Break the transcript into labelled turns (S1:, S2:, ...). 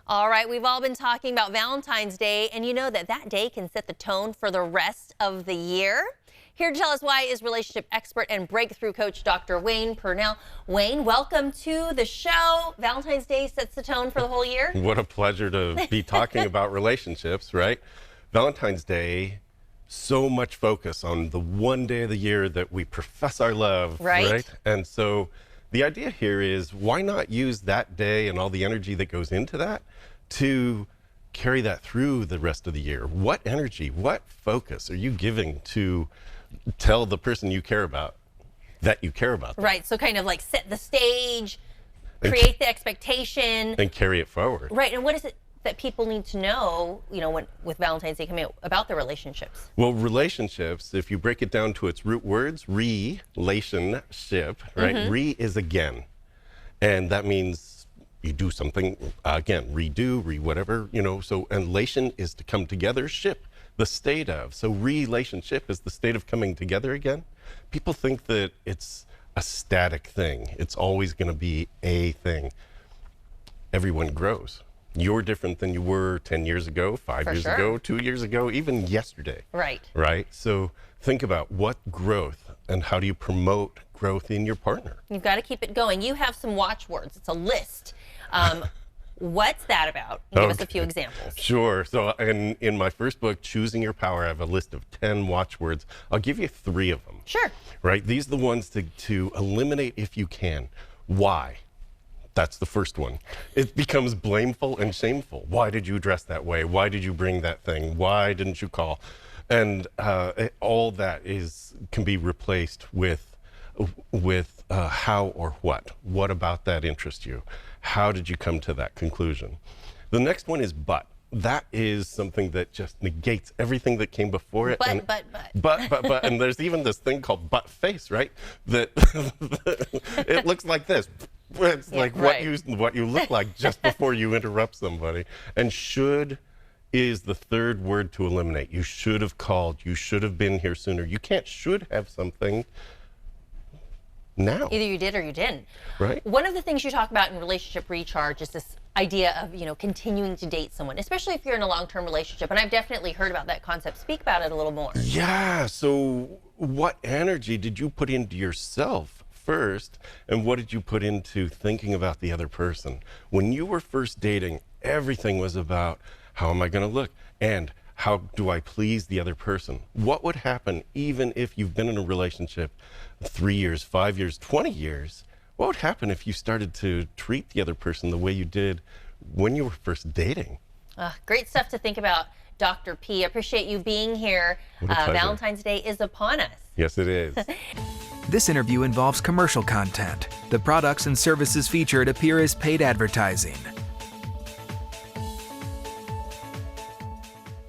S1: All right, we've all been talking about Valentine's Day, and you know that day can set the tone for the rest of the year. Here to tell us why is relationship expert and breakthrough coach Dr. Wayne Pernell. Wayne, welcome to the show. Valentine's Day sets the tone for the whole year.
S2: What a pleasure to be talking about relationships, right? Valentine's Day, so much focus on the one day of the year that we profess our love, right? And so the idea here is, why not use that day and all the energy that goes into that to carry that through the rest of the year? What energy, what focus are you giving to tell the person you care about that you care about them?
S1: Right, so kind of like set the stage, create the expectation.
S2: And carry it forward.
S1: Right, and what is it that people need to know, with Valentine's Day coming out, about their relationships?
S2: Well, relationships, if you break it down to its root words, relationship, right?
S1: Mm-hmm.
S2: Re is again. And that means you do something again, redo, whatever, so, and lation is to come together, ship, the state of. So relationship is the state of coming together again. People think that it's a static thing. It's always going to be a thing. Everyone grows. You're different than you were 10 years ago, 5 years ago, 2 years ago, even yesterday.
S1: Right.
S2: Right? So think about what growth and how do you promote growth in your partner?
S1: You've got to keep it going. You have some watchwords. It's a list. What's that about? Give us a few examples.
S2: Sure. So in my first book, Choosing Your Power, I have a list of 10 watchwords. I'll give you 3 of them.
S1: Sure.
S2: Right? These are the ones to eliminate if you can. Why? That's the first one. It becomes blameful and shameful. Why did you dress that way? Why did you bring that thing? Why didn't you call? And all that can be replaced with how or what. What about that interests you? How did you come to that conclusion? The next one is but. That is something that just negates everything that came before it. But. And there's even this thing called butt face, right? That it looks like this. It's like what you look like just before you interrupt somebody. And should is the third word to eliminate. You should have called. You should have been here sooner. You can't should have something now.
S1: Either you did or you didn't.
S2: Right.
S1: One of the things you talk about in Relationship Recharge is this idea of, continuing to date someone, especially if you're in a long-term relationship. And I've definitely heard about that concept. Speak about it a little more.
S2: Yeah. So what energy did you put into yourself first, and what did you put into thinking about the other person? When you were first dating, everything was about, how am I going to look? And how do I please the other person? What would happen even if you've been in a relationship 3 years, 5 years, 20 years? What would happen if you started to treat the other person the way you did when you were first dating?
S1: Great stuff to think about, Dr. P. I appreciate you being here. Valentine's Day is upon us.
S2: Yes, it is.
S3: This interview involves commercial content. The products and services featured appear as paid advertising.